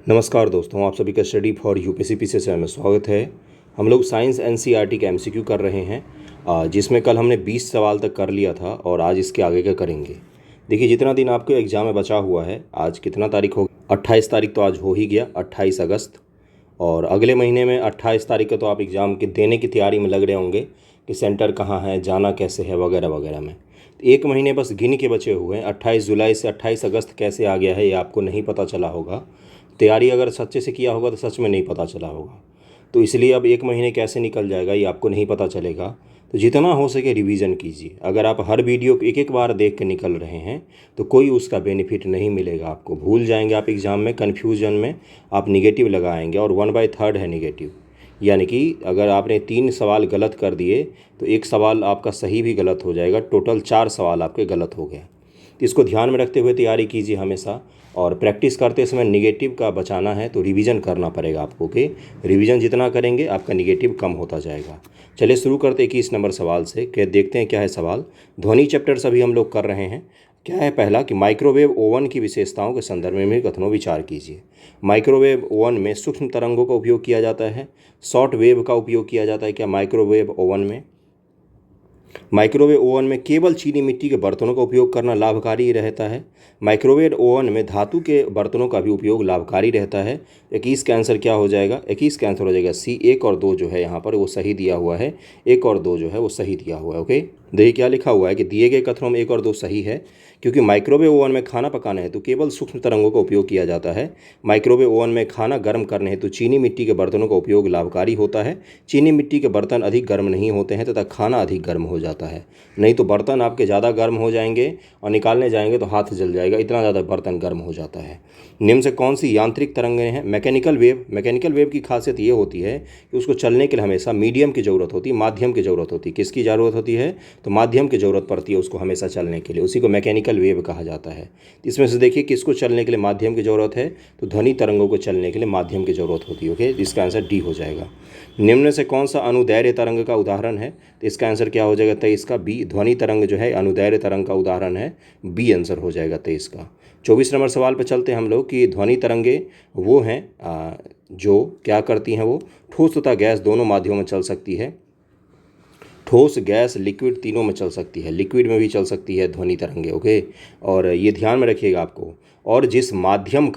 नमस्कार दोस्तों, आप सभी का स्टडी फॉर यूपीएससी पीसीएस में स्वागत है। हम लोग साइंस एनसीईआरटी का एमसीक्यू कर रहे हैं, जिसमें कल हमने 20 सवाल तक कर लिया था और आज इसके आगे का करेंगे। देखिए, जितना दिन आपको एग्ज़ाम में बचा हुआ है, आज कितना तारीख हो, 28 तारीख तो आज हो ही गया, 28 अगस्त। और अगले महीने में 28 तारीख को तो आप एग्ज़ाम के देने की तैयारी में लग रहे होंगे कि सेंटर कहाँ है, जाना कैसे है, वगैरह वगैरह में। एक महीने बस गिन के बचे हुए हैं। 28 जुलाई से 28 अगस्त कैसे आ गया है ये आपको नहीं पता चला होगा। तैयारी अगर सच्चे से किया होगा तो सच में नहीं पता चला होगा। तो इसलिए अब एक महीने कैसे निकल जाएगा ये आपको नहीं पता चलेगा। तो जितना हो सके रिवीजन कीजिए। अगर आप हर वीडियो को एक एक बार देख के निकल रहे हैं तो कोई उसका बेनिफिट नहीं मिलेगा आपको। भूल जाएंगे आप एग्ज़ाम में, कन्फ्यूजन में आप निगेटिव लगाएंगे और 1/3 है निगेटिव। यानी कि अगर आपने 3 सवाल गलत कर दिए तो एक सवाल आपका सही भी गलत हो जाएगा। टोटल 4 सवाल आपके गलत हो गए। तो इसको ध्यान में रखते हुए तैयारी कीजिए हमेशा। और प्रैक्टिस करते समय निगेटिव का बचाना है तो रिवीजन करना पड़ेगा आपको कि रिवीजन जितना करेंगे आपका निगेटिव कम होता जाएगा। चलिए शुरू करते 21 नंबर सवाल से। क्या देखते हैं क्या है सवाल। ध्वनि चैप्टर्स अभी हम लोग कर रहे हैं। क्या है पहला कि माइक्रोवेव ओवन की विशेषताओं के संदर्भ में कथनों विचार कीजिए। माइक्रोवेव ओवन में सूक्ष्म तरंगों का उपयोग किया जाता है, शॉर्ट वेव का उपयोग किया जाता है। क्या माइक्रोवेव ओवन में केवल चीनी मिट्टी के बर्तनों का उपयोग करना लाभकारी रहता है। माइक्रोवेव ओवन में धातु के बर्तनों का भी उपयोग लाभकारी रहता है। 21 का आंसर क्या हो जाएगा? 21 का आंसर हो जाएगा सी। 1 और 2 जो है यहाँ पर वो सही दिया हुआ है। 1 और 2 जो है वो सही दिया हुआ है। ओके, देखिए क्या लिखा हुआ है कि दिए गए कथनों में 1 और 2 सही है, क्योंकि माइक्रोवेव ओवन में खाना पकाने हेतु केवल सूक्ष्म तरंगों का उपयोग किया जाता है। माइक्रोवेव ओवन में खाना गर्म करने हेतु चीनी मिट्टी के बर्तनों का उपयोग लाभकारी होता है। चीनी मिट्टी के बर्तन अधिक गर्म नहीं होते हैं तथा खाना अधिक गर्म हो जाता है। नहीं तो बर्तन आपके ज़्यादा गर्म हो जाएंगे और निकालने जाएंगे तो हाथ जल जाएगा, इतना ज़्यादा बर्तन गर्म हो जाता है। निम्न से कौन सी यांत्रिक तरंगें हैं? मैकेनिकल वेव की खासियत ये होती है कि उसको चलने के लिए हमेशा मीडियम की ज़रूरत होती है, माध्यम की ज़रूरत होती है। किसकी ज़रूरत होती है? तो माध्यम की ज़रूरत पड़ती है उसको हमेशा चलने के लिए, उसी को मैकेनिकल वेव कहा जाता है। इसमें से देखिए किसको चलने के लिए माध्यम की ज़रूरत है? तो ध्वनि तरंगों को चलने के लिए माध्यम की ज़रूरत होती है। ओके, इसका आंसर डी हो जाएगा। निम्न से कौन सा अनुदैर्ध्य तरंग का उदाहरण है? तो इसका आंसर क्या हो जाएगा? 23 का बी। ध्वनि तरंग जो है अनुदैर्ध्य तरंग का उदाहरण है, बी आंसर हो जाएगा 23 का। 24 नंबर सवाल पर चलते हैं हम लोग कि ध्वनि तरंगे वो हैं जो क्या करती हैं, वो ठोस तथा गैस दोनों माध्यमों में चल सकती है। ठोस, गैस, लिक्विड तीनों में चल सकती है। लिक्विड में भी चल सकती है ध्वनि तरंगे। ओके, और ये ध्यान में रखिएगा आपको। और जिस माध्यम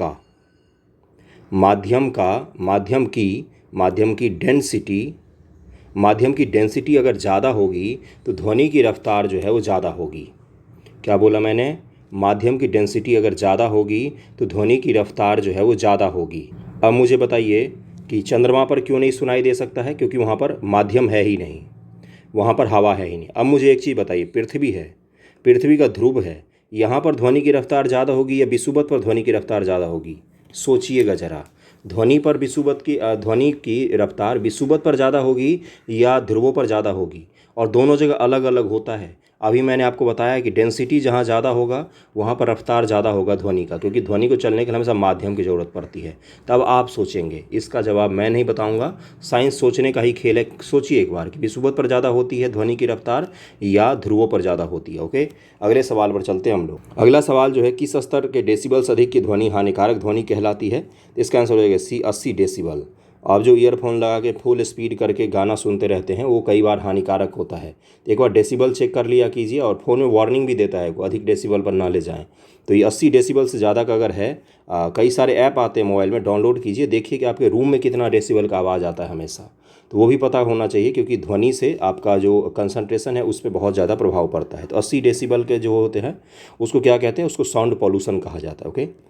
की डेंसिटी अगर ज़्यादा होगी तो ध्वनि की रफ्तार जो है वो ज़्यादा होगी। क्या बोला मैंने? माध्यम की डेंसिटी अगर ज़्यादा होगी तो ध्वनि की रफ्तार जो है वो ज़्यादा होगी। अब मुझे बताइए कि चंद्रमा पर क्यों नहीं सुनाई दे सकता है? क्योंकि वहाँ पर माध्यम है ही नहीं, वहाँ पर हवा है ही नहीं। अब मुझे एक चीज़ बताइए, पृथ्वी है, पृथ्वी का ध्रुव है, यहाँ पर ध्वनि की रफ्तार ज़्यादा होगी या विषुवत पर ध्वनि की रफ्तार ज़्यादा होगी? सोचिएगा ज़रा। ध्वनि की रफ्तार विषुवत पर ज़्यादा होगी या ध्रुवों पर ज़्यादा होगी? और दोनों जगह अलग अलग होता है। अभी मैंने आपको बताया कि डेंसिटी जहाँ ज़्यादा होगा वहाँ पर रफ्तार ज़्यादा होगा ध्वनि का, क्योंकि ध्वनि को चलने के लिए हमेशा माध्यम की ज़रूरत पड़ती है। तब आप सोचेंगे, इसका जवाब मैं नहीं बताऊंगा, साइंस सोचने का ही खेल है। सोचिए एक बार कि विषुवत पर ज़्यादा होती है ध्वनि की रफ्तार या ध्रुवों पर ज़्यादा होती है। ओके, अगले सवाल पर चलते हैं हम लोग। अगला सवाल जो है, किस स्तर के डेसिबल्स अधिक की ध्वनि हानिकारक ध्वनि कहलाती है? इसका आंसर हो जाएगा सी, 80 डेसिबल। आप जो ईयरफोन लगा के फुल स्पीड करके गाना सुनते रहते हैं वो कई बार हानिकारक होता है। तो एक बार डेसिबल चेक कर लिया कीजिए, और फ़ोन में वार्निंग भी देता है को अधिक डेसिबल पर ना ले जाएं। तो ये 80 डेसिबल से ज़्यादा का अगर है, कई सारे ऐप आते हैं मोबाइल में, डाउनलोड कीजिए, देखिए कि आपके रूम में कितना डेसिबल का आवाज़ आता है हमेशा। तो वो भी पता होना चाहिए, क्योंकि ध्वनि से आपका जो कंसंट्रेशन है उस पर बहुत ज़्यादा प्रभाव पड़ता है। तो 80 डेसिबल के जो होते हैं उसको क्या कहते हैं? उसको साउंड पॉल्यूशन कहा जाता है। ओके,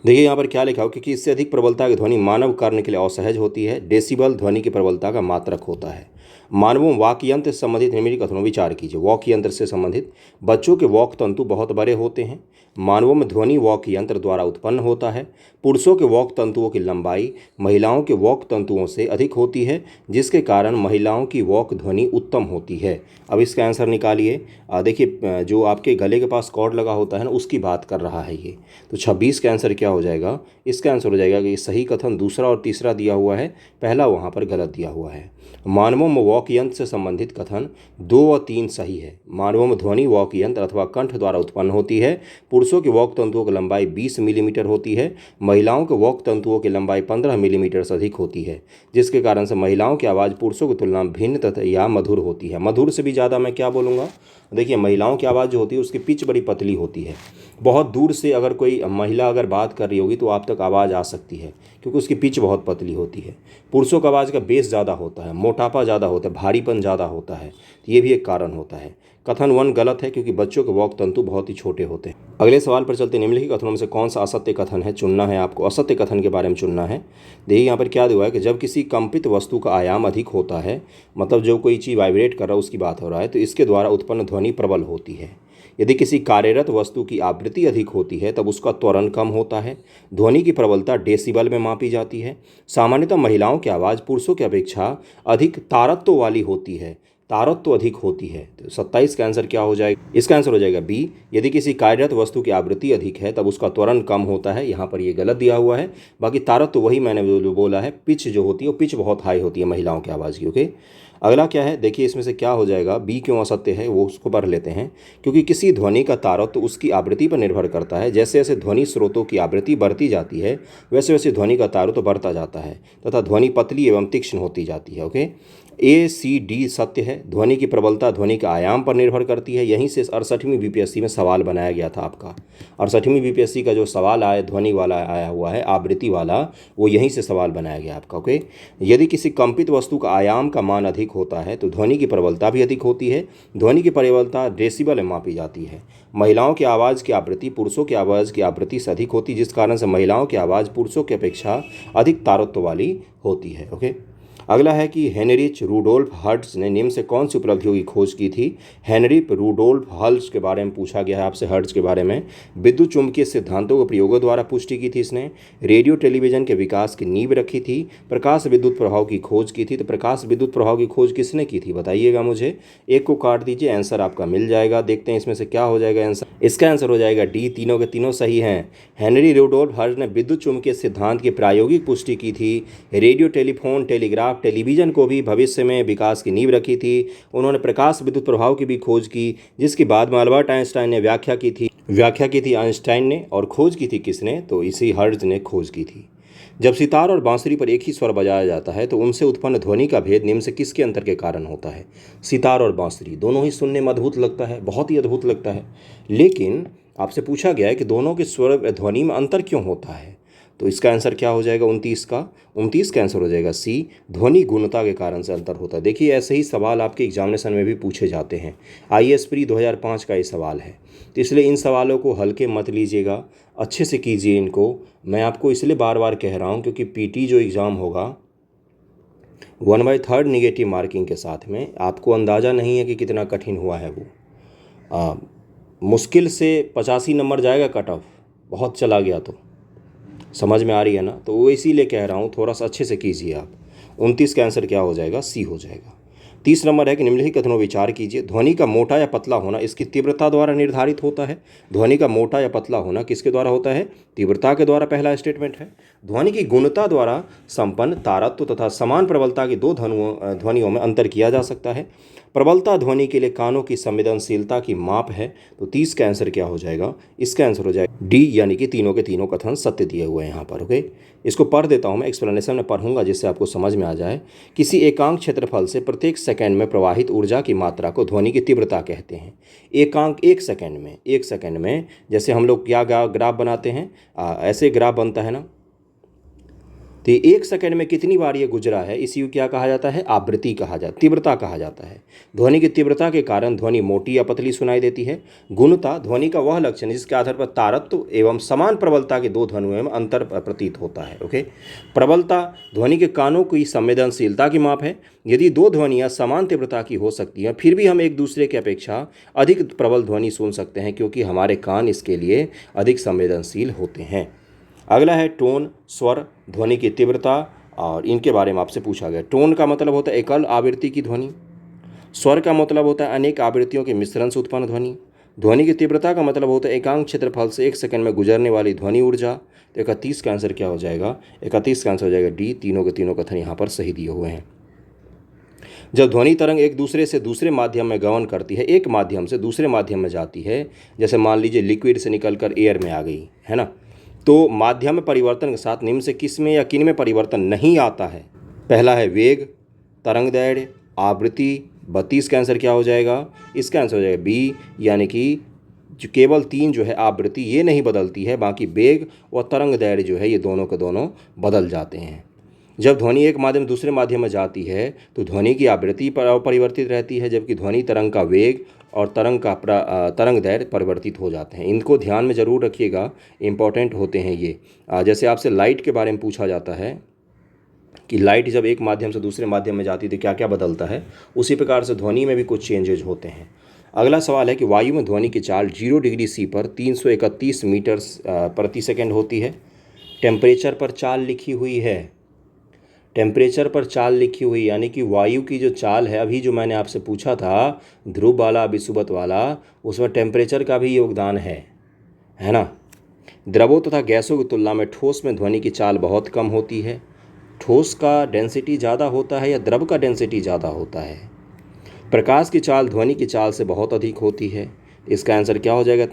देखिए यहाँ पर क्या लिखा हो कि इससे अधिक प्रबलता की ध्वनि मानव कार्य के लिए असहज होती है। डेसिबल ध्वनि की प्रबलता का मात्रक होता है। मानवों वाक्य यंत्र से संबंधित निम्नलिखित कथनों विचार कीजिए। वाक्य यंत्र से संबंधित, बच्चों के वाक् तंतु बहुत बड़े होते हैं। मानवों में ध्वनि वाक्य यंत्र द्वारा उत्पन्न होता है। पुरुषों के वाक् तंतुओं की लंबाई महिलाओं के वाक् तंतुओं से अधिक होती है, जिसके कारण महिलाओं की वाक् ध्वनि उत्तम होती है। अब इसका आंसर निकालिए। देखिए जो आपके गले के पास कॉर्ड लगा होता है ना, उसकी बात कर रहा है ये। तो 26 का आंसर क्या हो जाएगा? इसका आंसर हो जाएगा कि सही कथन दूसरा और तीसरा दिया हुआ है, पहला वहाँ पर गलत दिया हुआ है। मानवों में वॉक यंत्र से संबंधित कथन 2 व 3 सही है। मानवों में ध्वनि वॉक यंत्र अथवा कंठ द्वारा उत्पन्न होती है। पुरुषों के वॉक तंतुओं की लंबाई 20 मिलीमीटर होती है। महिलाओं के वॉक तंतुओं की लंबाई 15 मिलीमीटर से अधिक होती है, जिसके कारण से महिलाओं की आवाज़ पुरुषों की तुलना में भिन्न तथा या मधुर होती है। मधुर से भी ज़्यादा मैं क्या बोलूँगा, देखिए महिलाओं की आवाज़ जो होती है उसकी पिच बड़ी पतली होती है। बहुत दूर से अगर कोई महिला अगर बात कर रही होगी तो आप तक आवाज़ आ सकती है, क्योंकि उसकी पिच बहुत पतली होती है। पुरुषों की आवाज़ का बेस ज़्यादा होता है, मोटापा ज़्यादा होता है, भारीपन ज़्यादा होता है, तो ये भी एक कारण होता है। कथन 1 गलत है, क्योंकि बच्चों के वॉक तंतु बहुत ही छोटे होते हैं। अगले सवाल पर चलते। निम्नलिखित कथनों में से कौन सा असत्य कथन है, चुनना है आपको। असत्य कथन के बारे में चुनना है। देखिए यहाँ पर क्या हुआ है कि जब किसी कंपित वस्तु का आयाम अधिक होता है, मतलब जो कोई चीज़ वाइब्रेट कर रहा है उसकी बात हो रहा है, तो इसके द्वारा उत्पन्न ध्वनि प्रबल होती है। यदि किसी कार्यरत वस्तु की आवृत्ति अधिक होती है तब उसका त्वरण कम होता है। ध्वनि की प्रबलता डेसिबल में मापी जाती है। सामान्यतः महिलाओं की आवाज़ पुरुषों की अपेक्षा अधिक तारत्व वाली होती है, तारत्व अधिक होती है। तो 27 का आंसर क्या हो जाएगा? इसका आंसर हो जाएगा बी। यदि किसी कार्यरत वस्तु की आवृत्ति अधिक है तब उसका त्वरण कम होता है। यहाँ पर ये गलत दिया हुआ है। बाकी तारत्व वही मैंने जो बोला है, पिच जो होती है वो पिच बहुत हाई होती है महिलाओं की आवाज़ की। ओके, अगला क्या है, देखिए इसमें से क्या हो जाएगा, बी क्यों असत्य है वो उसको पढ़ लेते हैं। क्योंकि किसी ध्वनि का तारत्व उसकी आवृत्ति पर निर्भर करता है। जैसे जैसे ध्वनि स्रोतों की आवृत्ति बढ़ती जाती है वैसे वैसे ध्वनि का तारत्व बढ़ता जाता है तथा ध्वनि पतली एवं तीक्ष्ण होती जाती है। ओके, ए सी डी सत्य है। ध्वनि की प्रबलता ध्वनि के आयाम पर निर्भर करती है। यहीं से 68वीं बीपीएससी में सवाल बनाया गया था आपका। 68वीं बीपीएससी का जो सवाल आया ध्वनि वाला आया हुआ है, आवृत्ति वाला, वो यहीं से सवाल बनाया गया आपका। ओके, यदि किसी कंपित वस्तु का आयाम का मान अधिक होता है तो ध्वनि की प्रबलता भी अधिक होती है। ध्वनि की प्रबलता डेसिबल में मापी जाती है। महिलाओं की आवाज़ की आवृत्ति पुरुषों की आवाज़ की आवृत्ति से अधिक होती है, जिस कारण से महिलाओं की आवाज़ पुरुषों की अपेक्षा अधिक तारत्व वाली होती है। ओके, अगला है कि हेनरिच रूडोल्फ हर्ट्ज ने निम्न से कौन सी उपलब्धियों की खोज की थी। हेनरी रूडोल्फ हर्ट्ज के बारे में पूछा गया है आपसे, हर्ट्ज के बारे में। विद्युत चुंबकीय सिद्धांतों के प्रयोगों द्वारा पुष्टि की थी इसने। रेडियो टेलीविजन के विकास की नींव रखी थी। प्रकाश विद्युत प्रभाव की खोज की थी। तो प्रकाश विद्युत प्रभाव की खोज किसने की थी बताइएगा मुझे। एक को काट दीजिए, आंसर आपका मिल जाएगा। देखते हैं इसमें से क्या हो जाएगा आंसर। इसका आंसर हो जाएगा डी, तीनों के तीनों सही हैं। हेनरी रूडोल्फ हर्ट्ज ने विद्युत चुंबकीय सिद्धांत की प्रायोगिक पुष्टि की थी। रेडियो, टेलीफोन, टेलीग्राफ, टेलीविजन को भी भविष्य में विकास की नींव रखी थी। उन्होंने प्रकाश विद्युत प्रभाव की भी खोज की, जिसकी बाद में अल्बर्ट आइंस्टाइन ने व्याख्या की थी आइंस्टाइन ने। और खोज की थी किसने, तो इसी हर्ट्ज ने खोज की थी। जब सितार और बांसुरी पर एक ही स्वर बजाया जाता है तो उनसे उत्पन्न ध्वनि का भेद निम्न से किसके अंतर के कारण होता है। सितार और बांसुरी दोनों ही सुनने में अद्भुत लगता है, बहुत ही अद्भुत लगता है, लेकिन आपसे पूछा गया है कि दोनों के स्वर ध्वनि में अंतर क्यों होता है। तो इसका आंसर क्या हो जाएगा 29 का आंसर हो जाएगा सी, ध्वनि गुणता के कारण से अंतर होता है। देखिए ऐसे ही सवाल आपके एग्जामिनेशन में भी पूछे जाते हैं। आईएएस प्री 2005 का ये सवाल है, तो इसलिए इन सवालों को हल्के मत लीजिएगा, अच्छे से कीजिए इनको। मैं आपको इसलिए बार बार कह रहा हूँ क्योंकि पीटी जो एग्ज़ाम होगा 1/3 निगेटिव मार्किंग के साथ में, आपको अंदाज़ा नहीं है कि कितना कठिन हुआ है वो। मुश्किल से 85 नंबर जाएगा कट ऑफ, बहुत चला गया तो। समझ में आ रही है ना, तो वो इसीलिए कह रहा हूँ थोड़ा सा अच्छे से कीजिए आप। 29 का आंसर क्या हो जाएगा, सी हो जाएगा। 30 नंबर है कि निम्नलिखित कथनों विचार कीजिए। ध्वनि का मोटा या पतला होना इसकी तीव्रता द्वारा निर्धारित होता है। ध्वनि का मोटा या पतला होना किसके द्वारा होता है, तीव्रता के द्वारा, पहला स्टेटमेंट है। ध्वनि की गुणता द्वारा संपन्न तारत्व तथा समान प्रबलता की दो ध्वनियों में अंतर किया जा सकता है। प्रबलता ध्वनि के लिए कानों की संवेदनशीलता की माप है। तो 30 का आंसर क्या हो जाएगा, इसका आंसर हो जाएगा डी, यानी कि तीनों के तीनों कथन सत्य दिए हुए हैं यहाँ पर। ओके, इसको पढ़ देता हूँ मैं, एक्सप्लेनेशन में पढ़ूंगा जिससे आपको समझ में आ जाए। किसी एकांक क्षेत्रफल से प्रत्येक सेकंड में प्रवाहित ऊर्जा की मात्रा को ध्वनि की तीव्रता कहते हैं। एकांक एक सेकंड में जैसे हम लोग क्या ग्राफ बनाते हैं, ऐसे ग्राफ बनता है ना, तो एक सेकंड में कितनी बार ये गुजरा है, इसी को क्या कहा जाता है, आवृत्ति कहा जाता है, तीव्रता कहा जाता है। ध्वनि की तीव्रता के कारण ध्वनि मोटी या पतली सुनाई देती है। गुणता ध्वनि का वह लक्षण जिसके आधार पर तारत्व एवं समान प्रबलता के दो ध्वनियों में अंतर प्रतीत होता है। ओके, प्रबलता ध्वनि के कानों की संवेदनशीलता की माप है। यदि दो ध्वनियाँ समान तीव्रता की हो सकती हैं फिर भी हम एक दूसरे की अपेक्षा अधिक प्रबल ध्वनि सुन सकते हैं, क्योंकि हमारे कान इसके लिए अधिक संवेदनशील होते हैं। अगला है टोन, स्वर, ध्वनि की तीव्रता, और इनके बारे में आपसे पूछा गया। टोन का मतलब होता है एकल आवृत्ति की ध्वनि। स्वर का मतलब होता है अनेक आवृत्तियों के मिश्रण से उत्पन्न ध्वनि। ध्वनि की तीव्रता का मतलब होता है एकांक क्षेत्रफल से एक सेकंड में गुजरने वाली ध्वनि ऊर्जा। तो 31 का आंसर क्या हो जाएगा, 31 का आंसर हो जाएगा डी, तीनों के तीनों कथन यहाँ पर सही दिए हुए हैं। जब ध्वनि तरंग एक दूसरे से दूसरे माध्यम में गमन करती है, एक माध्यम से दूसरे माध्यम में जाती है, जैसे मान लीजिए लिक्विड से निकलकर एयर में आ गई है ना, तो माध्यम में परिवर्तन के साथ निम्न से किस में या किन में परिवर्तन नहीं आता है? पहला है वेग, तरंग दैर्घ्य, आवृत्ति। 32 का आंसर क्या हो जाएगा? इसका आंसर हो जाएगा बी, यानी कि जो केवल 3 जो है आवृत्ति ये नहीं बदलती है, बाकी वेग और तरंग दैर्घ्य जो है ये दोनों के दोनों बदल जाते हैं। जब ध्वनि एक माध्यम से दूसरे माध्यम में जाती है तो ध्वनि की आवृत्ति पर अपरिवर्तित रहती है, जबकि ध्वनि तरंग का वेग और तरंग दैर्घ्य परिवर्तित हो जाते हैं। इनको ध्यान में ज़रूर रखिएगा, इंपॉर्टेंट होते हैं ये। जैसे आपसे लाइट के बारे में पूछा जाता है कि लाइट जब एक माध्यम से दूसरे माध्यम में जाती है तो क्या क्या बदलता है, उसी प्रकार से ध्वनि में भी कुछ चेंजेज होते हैं। अगला सवाल है कि वायु में ध्वनि की चाल 0 डिग्री सी पर 331 मीटर प्रति सेकंड होती है। टेम्परेचर पर चाल लिखी हुई है, टेम्परेचर पर चाल लिखी हुई, यानी कि वायु की जो चाल है, अभी जो मैंने आपसे पूछा था ध्रुव वाला विषुवत वाला, उसमें टेम्परेचर का भी योगदान है ना। द्रवों तथा गैसों की तुलना में ठोस में ध्वनि की चाल बहुत कम होती है। ठोस का डेंसिटी ज़्यादा होता है या द्रव का डेंसिटी ज़्यादा होता है? प्रकाश की चाल ध्वनि की चाल से बहुत अधिक होती है। इसका आंसर क्या हो जाएगा?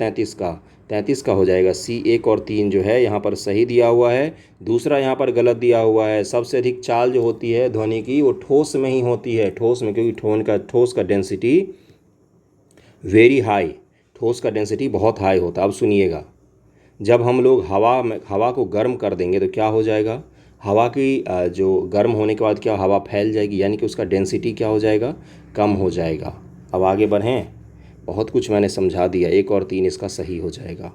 33 का हो जाएगा सी। 1 और 3 जो है यहाँ पर सही दिया हुआ है, दूसरा यहाँ पर गलत दिया हुआ है। सबसे अधिक चाल जो होती है ध्वनि की वो ठोस में ही होती है, ठोस में, क्योंकि ठोस का डेंसिटी वेरी हाई, ठोस का डेंसिटी बहुत हाई होता है। अब सुनिएगा, जब हम लोग हवा को गर्म कर देंगे तो क्या हो जाएगा? हवा की जो गर्म होने के बाद क्या हवा फैल जाएगी, यानी कि उसका डेंसिटी क्या हो जाएगा? कम हो जाएगा। अब आगे बढ़ें, बहुत कुछ मैंने समझा दिया। 1 और 3 इसका सही हो जाएगा।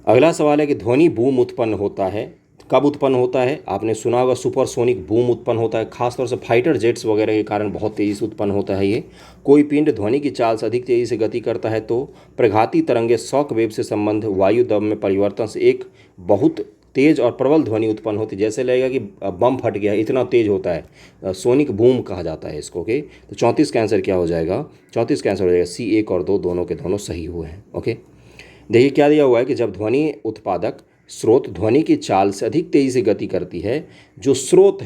अगला सवाल है कि ध्वनि बूम उत्पन्न होता है, कब उत्पन्न होता है? आपने सुना होगा सुपरसोनिक बूम उत्पन्न होता है, खासतौर से फाइटर जेट्स वगैरह के कारण बहुत तेज़ी से उत्पन्न होता है ये। कोई पिंड ध्वनि की चाल से अधिक तेज़ी से गति करता है तो प्रघाती तरंगे शॉक वेव से संबंध वायु दबाव में परिवर्तन से एक बहुत तेज और प्रबल ध्वनि उत्पन्न होती है। जैसे लगेगा कि बम फट गया, इतना तेज होता है, सोनिक बूम कहा जाता है इसको। ओके, तो 34 का आंसर क्या हो जाएगा? 34 का आंसर हो जाएगा सी। 1 और 2 दोनों के दोनों सही हुए हैं। ओके, देखिए क्या दिया हुआ है कि जब ध्वनि उत्पादक स्रोत ध्वनि की चाल से अधिक तेज़ी से गति करती है, जो स्रोत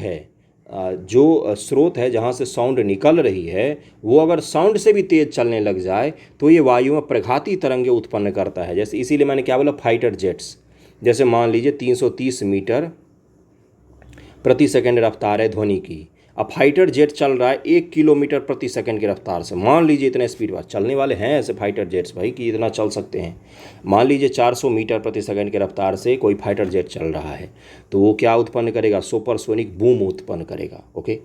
है जहाँ से साउंड निकल रही है, वो अगर साउंड से भी तेज़ चलने लग जाए तो ये वायु में प्रघाती तरंगे उत्पन्न करता है। जैसे इसीलिए मैंने क्या बोला, फाइटर जेट्स। जैसे मान लीजिए 330 मीटर प्रति सेकंड रफ्तार है ध्वनि की, अब फाइटर जेट चल रहा है 1 किलोमीटर प्रति सेकंड की रफ्तार से। मान लीजिए इतने स्पीड पर चलने वाले हैं ऐसे फाइटर जेट्स भाई कि इतना चल सकते हैं। मान लीजिए 400 मीटर प्रति सेकंड की रफ्तार से कोई फाइटर जेट चल रहा है, तो वो क्या उत्पन्न करेगा? सुपरसोनिक बूम उत्पन्न करेगा। ओके,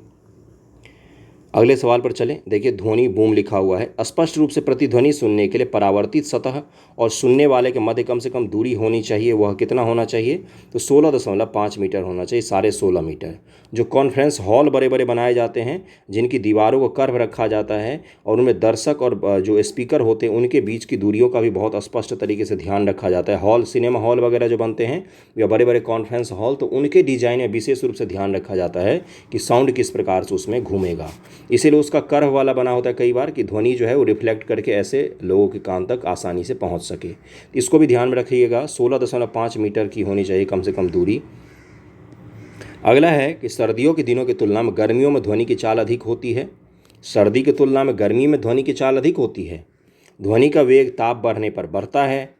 अगले सवाल पर चलें। देखिए ध्वनि बूम लिखा हुआ है। स्पष्ट रूप से प्रतिध्वनि सुनने के लिए परावर्तित सतह और सुनने वाले के मध्य कम से कम दूरी होनी चाहिए। वह कितना होना चाहिए? तो 16.5 मीटर होना चाहिए, 16.5 मीटर। जो कॉन्फ्रेंस हॉल बड़े बड़े बनाए जाते हैं, जिनकी दीवारों को कर्व रखा जाता है और उनमें दर्शक और जो स्पीकर होते हैं उनके बीच की दूरियों का भी बहुत स्पष्ट तरीके से ध्यान रखा जाता है। हॉल, सिनेमा हॉल वगैरह जो बनते हैं या बड़े बड़े कॉन्फ्रेंस हॉल, तो उनके डिजाइन में विशेष रूप से ध्यान रखा जाता है कि साउंड किस प्रकार से उसमें घूमेगा। इसीलिए उसका कर्व वाला बना होता है कई बार, कि ध्वनि जो है वो रिफ्लेक्ट करके ऐसे लोगों के कान तक आसानी से पहुंच सके। इसको भी ध्यान में रखिएगा, 16.5 मीटर की होनी चाहिए कम से कम दूरी। अगला है कि सर्दियों के दिनों की तुलना में गर्मियों में ध्वनि की चाल अधिक होती है। सर्दी की तुलना में गर्मी में ध्वनि की चाल अधिक होती है। ध्वनि का वेग ताप बढ़ने पर बढ़ता है।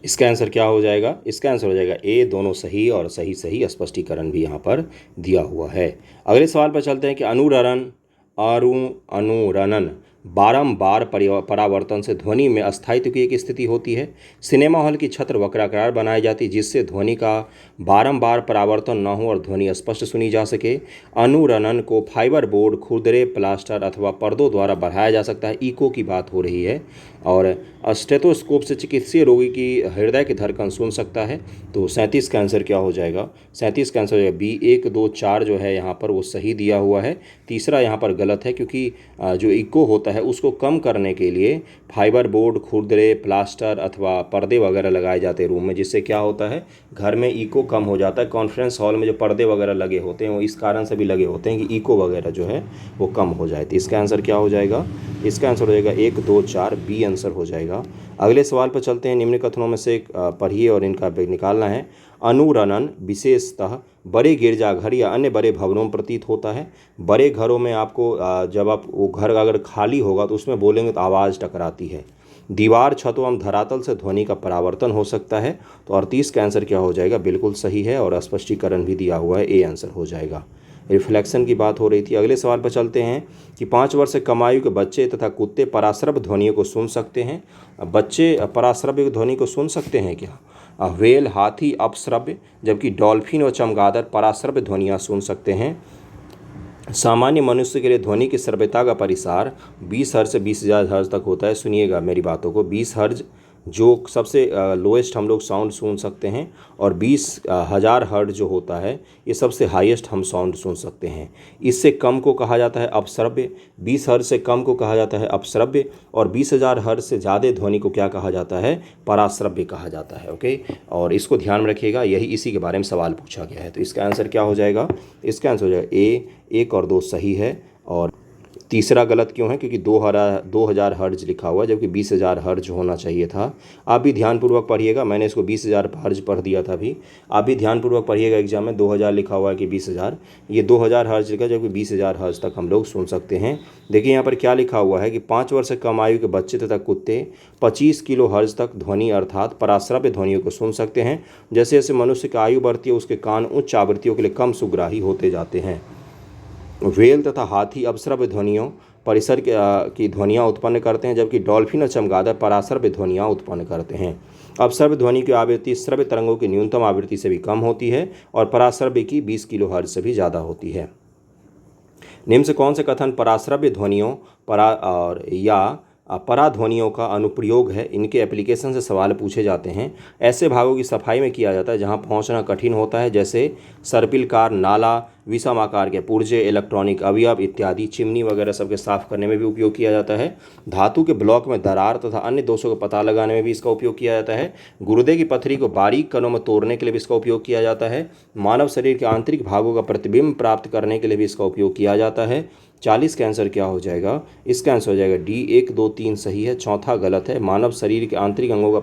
इसका आंसर क्या हो जाएगा? इसका आंसर हो जाएगा ए। दोनों सही और सही सही स्पष्टीकरण भी यहाँ पर दिया हुआ है। अगले सवाल पर चलते हैं कि अनुरणन बारंबार परावर्तन से ध्वनि में अस्थायित्व की एक स्थिति होती है। सिनेमा हॉल की छत वक्राकार बनाई जाती है जिससे ध्वनि का बारंबार परावर्तन न हो और ध्वनि स्पष्ट सुनी जा सके। अनुरणन को फाइबर बोर्ड, खुरदरे प्लास्टर अथवा पर्दों द्वारा बढ़ाया जा सकता है। इको की बात हो रही है। और स्टेथोस्कोप से चिकित्सीय रोगी की हृदय की धड़कन सुन सकता है। तो 37 का आंसर क्या हो जाएगा? 37 का आंसर हो जाएगा बी। 1, 2, 4 जो है यहाँ पर वो सही दिया हुआ है, तीसरा यहाँ पर गलत है, क्योंकि जो इको होता है उसको कम करने के लिए फाइबर बोर्ड, खुरदरे प्लास्टर अथवा पर्दे वगैरह लगाए जाते हैं रूम में, जिससे क्या होता है घर में इको कम हो जाता है। कॉन्फ्रेंस हॉल में जो पर्दे वगैरह लगे होते हैं वो इस कारण से भी लगे होते हैं कि इको वगैरह जो है वो कम हो जाए। तो इसका आंसर क्या हो जाएगा? इसका आंसर हो जाएगा 1, 2, 4 बी आंसर हो जाएगा। अगले सवाल पर चलते हैं। निम्न कथनों में से पढ़िए और इनका निकालना है। अनुरणन विशेषतः बड़े गिरजाघर या अन्य बड़े भवनों में प्रतीत होता है। बड़े घरों में आपको जब आप वो घर अगर खाली होगा तो उसमें बोलेंगे तो आवाज़ टकराती है। दीवार, छतों एवं धरातल से ध्वनि का परावर्तन हो सकता है। तो 38 का आंसर क्या हो जाएगा, बिल्कुल सही है और स्पष्टीकरण भी दिया हुआ है, ए आंसर हो जाएगा। रिफ्लेक्शन की बात हो रही थी। अगले सवाल पर चलते हैं कि 5 वर्ष से कम आयु के बच्चे तथा कुत्ते पराश्रव्य ध्वनियों को सुन सकते हैं। बच्चे पराश्रव्य ध्वनि को सुन सकते हैं क्या? व्हेल, हाथी अपश्रव्य, जबकि डॉल्फिन और चमगादड़ पराश्रव्य ध्वनियाँ सुन सकते हैं। सामान्य मनुष्य के लिए ध्वनि की श्रव्यता का परिसार 20 हर्ट्ज से 20,000 हर्ट्ज तक होता है। सुनिएगा मेरी बातों को, 20 हर्ट्ज जो सबसे लोएस्ट हम लोग साउंड सुन सकते हैं, और 20,000 हर्ट्ज जो होता है ये सबसे हाईएस्ट हम साउंड सुन सकते हैं। इससे कम को कहा जाता है अपश्रव्य, 20 हर्ट्ज से कम को कहा जाता है अपश्रव्य, और 20,000 हर्ट्ज से ज़्यादा ध्वनि को क्या कहा जाता है, पराश्रव्य कहा जाता है। ओके, और इसको ध्यान में रखिएगा, यही इसी के बारे में सवाल पूछा गया है। तो इसका आंसर क्या हो जाएगा, इसका आंसर हो जाएगा ए, 1 और 2 सही है। और तीसरा गलत क्यों है, क्योंकि 2000 हर्ट्ज लिखा हुआ है जबकि 20,000 हर्ट्ज होना चाहिए था। आप भी ध्यानपूर्वक पढ़िएगा, मैंने इसको 20,000 हर्ट्ज पढ़ दिया था अभी। आप भी ध्यानपूर्वक पढ़िएगा, एग्जाम में 2000 लिखा हुआ है कि 20,000, ये 2000 हर्ट्ज लिखा है जबकि 20,000 हर्ट्ज तक हम लोग सुन सकते हैं। देखिए यहाँ पर क्या लिखा हुआ है कि 5 वर्ष से कम आयु के बच्चे तथा कुत्ते 25 किलो हर्ट्ज तक ध्वनि अर्थात पराश्रव्य ध्वनियों को सुन सकते हैं। जैसे जैसे मनुष्य की आयु बढ़ती है उसके कान उच्च आवृत्तियों के लिए कम सुग्राही होते जाते हैं। व्हेल तथा हाथी अपश्रव्य ध्वनियों परिसर की ध्वनियाँ उत्पन्न करते हैं, जबकि डॉल्फिन और चमगादड़ पराश्रव्य ध्वनियाँ उत्पन्न करते हैं। अपश्रव्य ध्वनि की आवृत्ति श्रव्य तरंगों की न्यूनतम आवृत्ति से भी कम होती है और पराश्रव्य की 20 किलो हर्ट्ज से भी ज़्यादा होती है। निम्न से कौन से कथन पराश्रव्य ध्वनियों पराध्वनियों का अनुप्रयोग है, इनके एप्लीकेशन से सवाल पूछे जाते हैं। ऐसे भागों की सफाई में किया जाता है जहां पहुंचना कठिन होता है, जैसे सर्पिल कार, नाला, विषम आकार के पुर्जे, इलेक्ट्रॉनिक अवयव इत्यादि। चिमनी वगैरह सबके साफ करने में भी उपयोग किया जाता है। धातु के ब्लॉक में दरार तथा अन्य दोषों का पता लगाने में भी इसका उपयोग किया जाता है। गुर्दे की पथरी को बारीक कणों में तोड़ने के लिए भी इसका उपयोग किया जाता है। मानव शरीर के आंतरिक भागों का प्रतिबिंब प्राप्त करने के लिए भी इसका उपयोग किया जाता है। 40 का आंसर क्या हो जाएगा, इसका आंसर हो जाएगा डी, 1, 2, 3 सही है, चौथा गलत है। मानव शरीर के आंतरिक अंगों का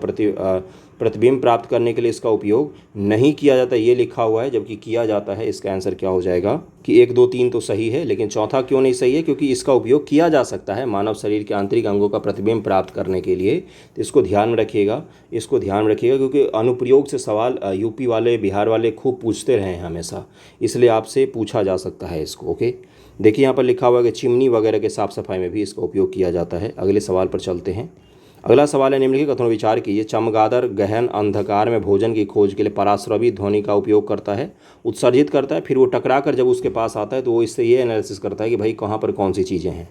प्रतिबिंब प्राप्त करने के लिए इसका उपयोग नहीं किया जाता, ये लिखा हुआ है, जबकि किया जाता है। इसका आंसर क्या हो जाएगा कि 1, 2, 3 तो सही है, लेकिन चौथा क्यों नहीं सही है, क्योंकि इसका उपयोग किया जा सकता है मानव शरीर के आंतरिक अंगों का प्रतिबिंब प्राप्त करने के लिए। तो इसको ध्यान में रखिएगा, इसको ध्यान में रखिएगा, क्योंकि अनुप्रयोग से सवाल यूपी वाले, बिहार वाले खूब पूछते रहे हैं हमेशा, इसलिए आपसे पूछा जा सकता है इसको। ओके, देखिए यहाँ पर लिखा हुआ है कि चिमनी वगैरह के साफ सफाई में भी इसका उपयोग किया जाता है। अगले सवाल पर चलते हैं। अगला सवाल है, निम्नलिखित कथनों विचार कीजिए। चमगादड़ गहन अंधकार में भोजन की खोज के लिए पराश्रवी ध्वनि का उपयोग करता है, उत्सर्जित करता है, फिर वो टकरा कर जब उसके पास आता है तो वो इससे ये एनालिसिस करता है कि भाई कहाँ पर कौन सी चीज़ें हैं।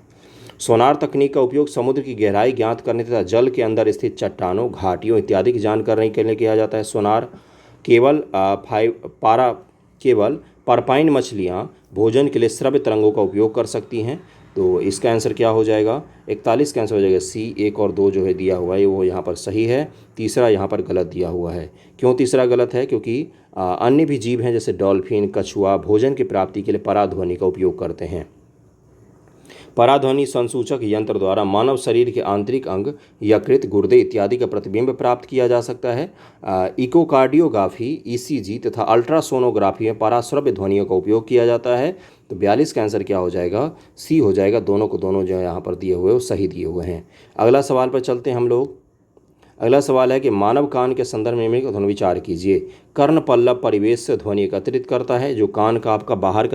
सोनार तकनीक का उपयोग समुद्र की गहराई ज्ञात करने तथा जल के अंदर स्थित चट्टानों, घाटियों इत्यादि की जानकारी करने के लिए किया जाता है। सोनार केवल परपाइन मछलियाँ भोजन के लिए श्रव्य तरंगों का उपयोग कर सकती हैं। तो इसका आंसर क्या हो जाएगा, 41 का आंसर हो जाएगा सी, 1 और 2 जो है दिया हुआ है वो यहाँ पर सही है। तीसरा यहाँ पर गलत दिया हुआ है। क्यों तीसरा गलत है, क्योंकि अन्य भी जीव हैं जैसे डॉल्फिन, कछुआ भोजन की प्राप्ति के लिए पराध्वनि का उपयोग करते हैं। पराध्वनि संसूचक यंत्र द्वारा मानव शरीर के आंतरिक अंग, यकृत, गुर्दे इत्यादि का प्रतिबिंब प्राप्त किया जा सकता है। इकोकार्डियोग्राफी, ईसीजी तथा अल्ट्रासोनोग्राफी में पराश्रव्य ध्वनियों का उपयोग किया जाता है। तो 42 का आंसर क्या हो जाएगा, सी हो जाएगा। दोनों को दोनों जो यहाँ पर दिए हुए वो सही दिए हुए हैं। अगला सवाल पर चलते हैं हम लोग। अगला सवाल है कि मानव कान के संदर्भ में ध्वनि विचार कीजिए। कर्ण पल्लव परिवेश से ध्वनि एकत्रित करता है, जो कान का आपका बाहर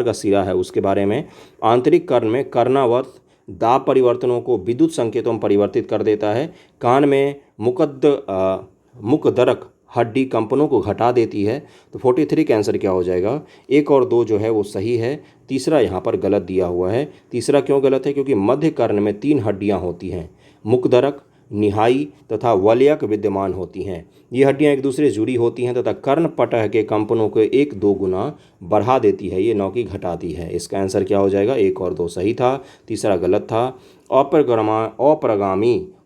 का सिरा है उसके बारे में। आंतरिक कर्ण में कर्णावर्त दाब परिवर्तनों को विद्युत संकेतों में परिवर्तित कर देता है। कान में मुकदरक हड्डी कंपनों को घटा देती है। तो 43 का आंसर क्या हो जाएगा, 1 और 2 जो है वो सही है। तीसरा यहाँ पर गलत दिया हुआ है। तीसरा क्यों गलत है, क्योंकि मध्य कर्ण में 3 हड्डियाँ होती हैं, मुकदरक, निहाई तथा वलयक विद्यमान होती हैं। ये हड्डियां एक दूसरे से जुड़ी होती हैं तथा कर्णपटह के कंपनों को 1-2 गुना बढ़ा देती है, ये नौकी घटाती है। इसका आंसर क्या हो जाएगा, 1 और 2 सही था, तीसरा गलत था।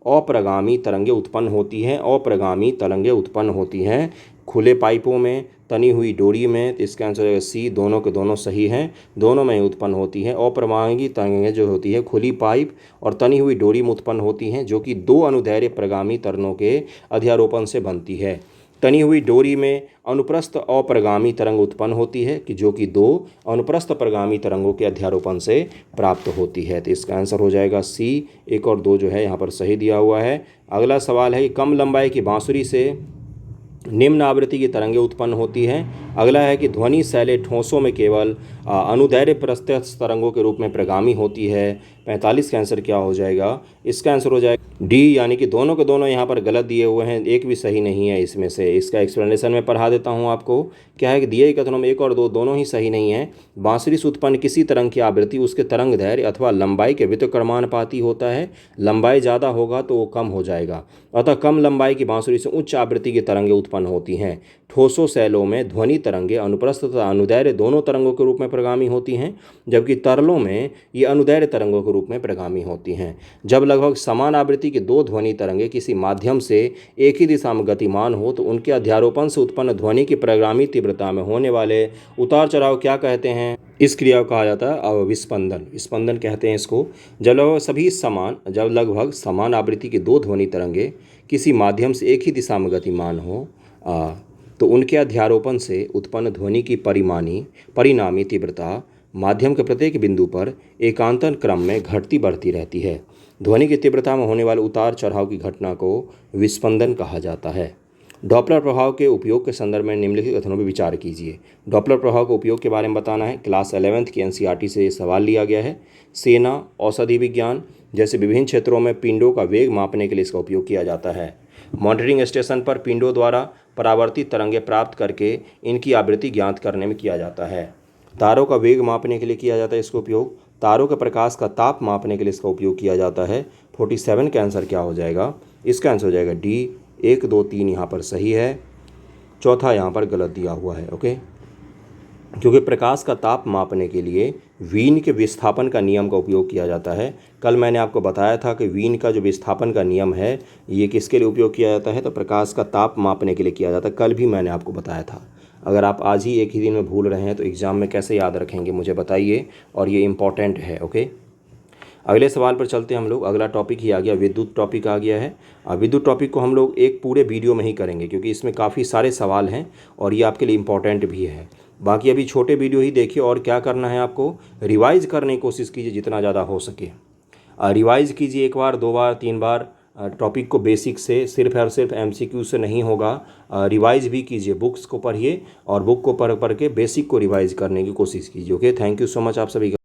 अप्रगामी तरंगें उत्पन्न होती हैं, अप्रगामी तरंगें उत्पन्न होती हैं खुले पाइपों में, तनी हुई डोरी में। तो इसका आंसर है सी, दोनों के दोनों सही हैं, दोनों में उत्पन्न होती हैं। अप्रगामी तरंगें जो होती है खुली पाइप और तनी हुई डोरी में उत्पन्न होती हैं, जो कि 2 अनुदैर्ध्य प्रगामी तरंगों के अध्यारोपण से बनती है। तनी हुई डोरी में अनुप्रस्थ अप्रगामी तरंग उत्पन्न होती है कि जो कि दो अनुप्रस्थ प्रगामी तरंगों के अध्यारोपण से प्राप्त होती है। तो इसका आंसर हो जाएगा सी। 1 और 2 जो है यहाँ पर सही दिया हुआ है। अगला सवाल है कि कम लंबाई की बांसुरी से निम्न आवृत्ति की तरंगें उत्पन्न होती हैं। अगला है कि ध्वनि शैलें ठोसों में केवल अनुदैर्घ्य प्रत्यक्ष तरंगों के रूप में प्रगामी होती है। 45 का आंसर क्या हो जाएगा? इसका आंसर हो जाएगा डी, यानी कि दोनों के दोनों यहाँ पर गलत दिए हुए हैं, एक भी सही नहीं है इसमें से। इसका एक्सप्लेनेशन मैं पढ़ा देता हूँ आपको। क्या है कि दिए गए कथनों में 1 और 2 दोनों ही सही नहीं है। बांसुरी से उत्पन्न किसी तरंग की आवृत्ति उसके तरंग दैर्घ्य अथवा लंबाई के व्युत्क्रमानुपाती होता है। लंबाई ज़्यादा होगा तो वो कम हो जाएगा। अतः कम लंबाई की बांसुरी से उच्च आवृत्ति की तरंगें उत्पन्न होती हैं। ठोसों शैलों में ध्वनि तरंगें अनुप्रस्थ तथा अनुदैर्घ्य दोनों तरंगों के रूप में प्रगामी होती हैं, जबकि तरलों में ये अनुदैर्घ्य तरंगों के रूप में प्रगामी होती हैं। जब लगभग समान आवृत्ति की दो ध्वनि तरंगें किसी माध्यम से एक ही दिशा में गतिमान हो तो उनके अध्यारोपण से उत्पन्न ध्वनि की प्रगामी तीव्रता में होने वाले उतार चढ़ाव क्या कहते हैं? इस क्रिया को कहा जाता है विस्पंदन। विस्पंदन कहते हैं इसको। जब लगभग समान आवृत्ति की दो ध्वनि तरंगें किसी माध्यम से एक ही दिशा में गतिमान हो तो उनके अध्यारोपण से उत्पन्न ध्वनि की परिणामी तीव्रता माध्यम के प्रत्येक बिंदु पर एकांतर क्रम में घटती बढ़ती रहती है। ध्वनि की तीव्रता में होने वाले उतार चढ़ाव की घटना को विस्पंदन कहा जाता है। डॉपलर प्रभाव के उपयोग के संदर्भ में निम्नलिखित कथनों पर विचार कीजिए। डॉपलर प्रभाव के उपयोग के बारे में बताना है। क्लास 11th की एनसीईआरटी से ये सवाल लिया गया है। सेना, औषधि विज्ञान जैसे विभिन्न क्षेत्रों में पिंडों का वेग मापने के लिए इसका उपयोग किया जाता है। मॉनिटरिंग स्टेशन पर पिंडों द्वारा परावर्तित तरंगें प्राप्त करके इनकी आवृत्ति ज्ञात करने में किया जाता है। तारों का वेग मापने के लिए किया जाता है इसका उपयोग। तारों के प्रकाश का ताप मापने के लिए इसका उपयोग किया जाता है। 47 का आंसर क्या हो जाएगा? इसका आंसर हो जाएगा डी। 1, 2, 3 यहाँ पर सही है, चौथा यहाँ पर गलत दिया हुआ है। ओके, क्योंकि प्रकाश का ताप मापने के लिए वीन के विस्थापन का नियम का उपयोग किया जाता है। कल मैंने आपको बताया था कि वीन का जो विस्थापन का नियम है ये किसके लिए उपयोग किया जाता है? तो प्रकाश का ताप मापने के लिए किया जाता है। कल भी मैंने आपको बताया था। अगर आप आज ही एक ही दिन में भूल रहे हैं तो एग्ज़ाम में कैसे याद रखेंगे मुझे बताइए, और ये इम्पॉर्टेंट है। ओके, अगले सवाल पर चलते हैं हम लोग। अगला टॉपिक ही आ गया, विद्युत टॉपिक आ गया है। विद्युत टॉपिक को हम लोग एक पूरे वीडियो में ही करेंगे क्योंकि इसमें काफ़ी सारे सवाल हैं और ये आपके लिए इम्पॉर्टेंट भी है। बाकी अभी छोटे वीडियो ही देखिए, और क्या करना है आपको, रिवाइज़ करने की कोशिश कीजिए जितना ज़्यादा हो सके। रिवाइज़ कीजिए 1 बार, 2 बार, 3 बार। टॉपिक को बेसिक से, सिर्फ और सिर्फ एमसीक्यू से नहीं होगा। रिवाइज़ भी कीजिए, बुक्स को पढ़िए और बुक को पढ़ के बेसिक को रिवाइज़ करने की कोशिश कीजिए। Okay, thank you so much आप सभी का।